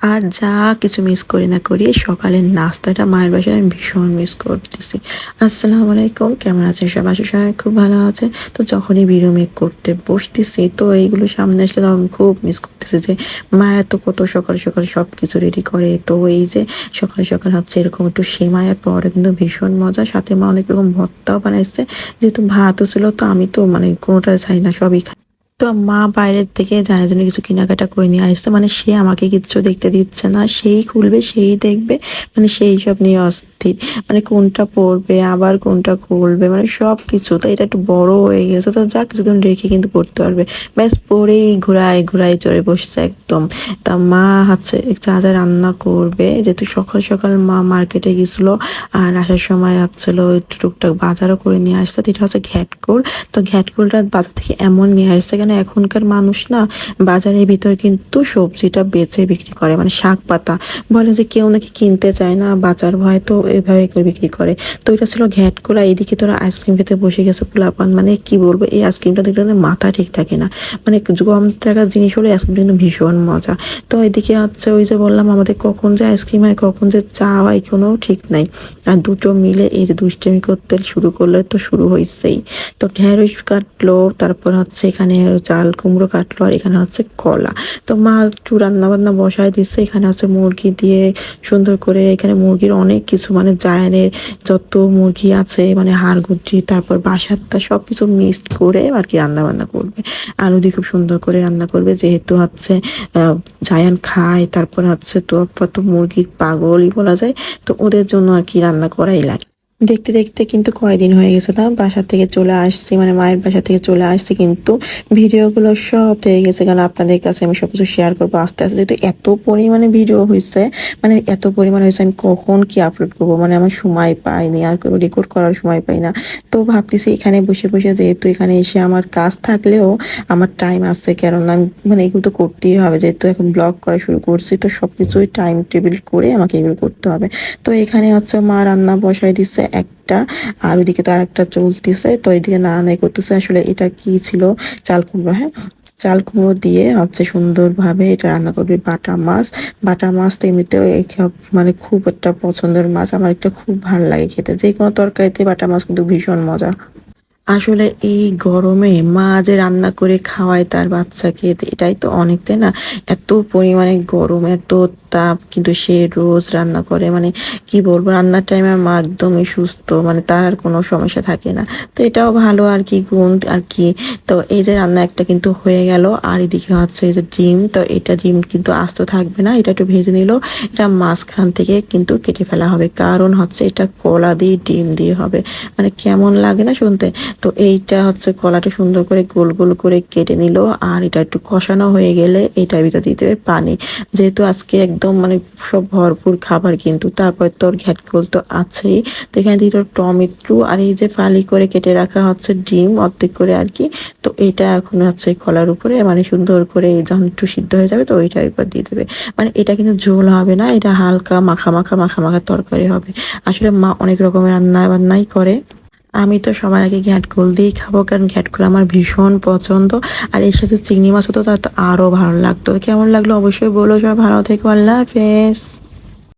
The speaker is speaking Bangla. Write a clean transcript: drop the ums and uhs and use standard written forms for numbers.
আর যা কিছু মিস করি না করি সকালের নাস্তাটা মায়ের বাসায় আমি ভীষণ মিস করতেছি। আসসালামু আলাইকুম, কেমন আছেন সব? আশা সবাই খুব ভালো আছে। তো যখনই ভিডিও মেক করতে বসতেছি তো এইগুলো সামনে আসলে আমি খুব মিস করতেছি যে মা এত কত সকাল সকাল সব কিছু রেডি করে। তো এই যে সকাল সকাল হচ্ছে এরকম একটু সেমাই আর পরোটা কিন্তু ভীষণ মজা, সাথে মা অনেক রকম ভর্তাও বানাইছে। যেহেতু ভাতও ছিল তো আমি তো মানে কোনোটা চাই না, সবই খাই। তো মা বাইরের থেকে জানার জন্য কিছু কেনাকাটা করে নিয়ে আসছে, মানে সে আমাকে কিচ্ছু দেখতে দিচ্ছে না, সেই খুলবে সেই দেখবে, মানে সেই সব নিয়ে অস্থির। মানে কোনটা পরবে আবার কোনটা খুলবে, মানে সব কিছু। তো এটা একটু বড় হয়ে গেছে, তো যা কিছুদিন রেখে কিন্তু পড়তে পারবে। ব্যাস পরেই ঘুরায় ঘুরায় চড়ে বসছে একদম। তা মা হচ্ছে যা যা রান্না করবে, যেহেতু সকাল সকাল মা মার্কেটে গেছিলো আর আসার সময় হচ্ছিল একটু টুকটাক বাজারও করে নিয়ে আসছে। এটা হচ্ছে ঘ্যাটকোল। তো ঘ্যাটকোলটা বাজার থেকে এমন নিয়ে আসছে কেন, এখনকার মানুষ না বাজারের ভিতর কিন্তু সবজিটা বেচে বিক্রি করে, মানে শাক পাতা বলে যে কেউ নাকি কিনতে চায় না বাজার ভয়, তো এভাবে করে বিক্রি করে। তো এটা ছিল ঘ্যাটকোলা। এইদিকে তোরা আইসক্রিম খেতে বসে গেছে পোলাপান, মানে কি বলবো, এই আইসক্রিমটা দেখলে মাথা ঠিক থাকে না। মানে কম টাকার জিনিস হলে আইসক্রিমটা কিন্তু ভীষণ মজা। তো এদিকে হচ্ছে ওই যে বললাম আমাদের কখন যে আইসক্রিম হয় কখন যে চা হয় কোনো ঠিক নাই। আর দুটো মিলে এই যে দুষ্টামি করতে শুরু করলে তো শুরু হয়েছেই। তো ঢেঁড়স কাটলো, তারপর হচ্ছে এখানে চাল কুমড়ো কাটলো, আর এখানে হচ্ছে কলা। তো মা একটু রান্না বান্না বসায় দিচ্ছে। এখানে হচ্ছে মুরগি দিয়ে সুন্দর করে, এখানে মুরগির অনেক কিছু মানে জায়ানের যত মুরগি আছে মানে হাড়গুটি তারপর বাসারটা সব কিছু মিক্সড করে আর কি রান্না বান্না করবে। আলু দিয়ে খুব সুন্দর করে রান্না করবে, যেহেতু হচ্ছে জায়ান খায়, তারপর হচ্ছে তো মুরগির পাগলই বলা যায়। তো ওদের জন্য আর কি রান্না করাই লাগে। দেখতে দেখতে কিন্তু কয়দিন হয়ে গেছে না বাসা থেকে চলে আসছি, মানে মায়ের বাসা থেকে চলে আসছি, কিন্তু ভিডিওগুলো সব হয়ে গেছে। কারণ আপনাদের কাছে আমি সবকিছু শেয়ার করবো আস্তে আস্তে, যেহেতু এত পরিমাণে ভিডিও হয়েছে, মানে এত পরিমাণে হয়েছে আমি কখন কি আপলোড করবো, মানে আমার সময় পাইনি, আর রেকর্ড করার সময় পাই না। তো ভাবতেছি এখানে বসে বসে, যেহেতু এখানে এসে আমার কাজ থাকলেও আমার টাইম আছে, কারণ আমি মানে এগুলো তো করতেই হবে, যেহেতু এখন ব্লগ করা শুরু করছি, তো সবকিছুই টাইম টেবিল করে আমাকে এগুলো করতে হবে। তো এখানে হচ্ছে মা রান্না বসাই দিচ্ছে একটা, আর ওইদিকে তো আরেকটা চলতেছে। তো এইদিকে নানাই করতেছে, আসলে এটা কি ছিল, চাল কুমড়ো। হ্যাঁ, চাল কুমড়ো দিয়ে হচ্ছে সুন্দরভাবে এটা রান্না করবে। বাটা মাছ, বাটা মাছ তো এমনিতেও মানে খুব একটা পছন্দের মাছ আমার, একটা খুব ভালো লাগে খেতে, যে কোনো তরকারিতে বাটা মাছ কিন্তু ভীষণ মজা। আসলে এই গরমে মা যে রান্না করে খাওয়ায় তার বাচ্চাকে, এটাই তো অনেক, তাই না? এত পরিমাণে গরম, এত তাপ, কিন্তু সে রোজ রান্না করে, মানে কি বলবো, রান্নার টাইমে মা একদমই সুস্থ, মানে তার আর কোনো সমস্যা থাকে না। তো এটাও ভালো আর কি গুণ আর কি। তো এই যে রান্না একটা কিন্তু হয়ে গেল, আর এদিকে হচ্ছে এই যে ডিম। তো এটা ডিম কিন্তু আস্ত থাকবে না, এটা একটু ভেজে নিল। এটা মাঝখান থেকে কিন্তু কেটে ফেলা হবে, কারণ হচ্ছে এটা কলা দিয়ে ডিম দিয়ে হবে, মানে কেমন লাগে না শুনতে। তো এইটা হচ্ছে কলাটা সুন্দর করে গোল গোল করে কেটে নিল, আর এটা একটু কষানো হয়ে গেলে এটার ভিতর দিতে হবে পানি। যেহেতু আজকে একদম মানে সব ভরপুর খাবার, কিন্তু তারপর তোর ঘ্যাটকোল তো আছেই। তো এখানে দিল টমেটো, আর এই যে ফালি করে কেটে রাখা হচ্ছে ডিম অর্ধেক করে আর কি। তো এটা এখন হচ্ছে কলার উপরে মানে সুন্দর করে যখন একটু সিদ্ধ হয়ে যাবে তো ওইটার উপর দিয়ে দেবে। মানে এটা কিন্তু ঝোল হবে না, এটা হালকা মাখা মাখা মাখা মাখা তরকারি হবে। আসলে মা অনেক রকমের রান্না বান্নাই করে। আমি তো সবার আগে ঘ্যাটকোল দিয়েই খাবো, কারণ ঘ্যাটকোল আমার ভীষণ পছন্দ। আর এর সাথে চিংড়ি মাছ হতো, তার তো আরও ভালো লাগতো। কেমন লাগলো অবশ্যই বলো। সবাই ভালো থেকো, আল্লাহ হাফেজ।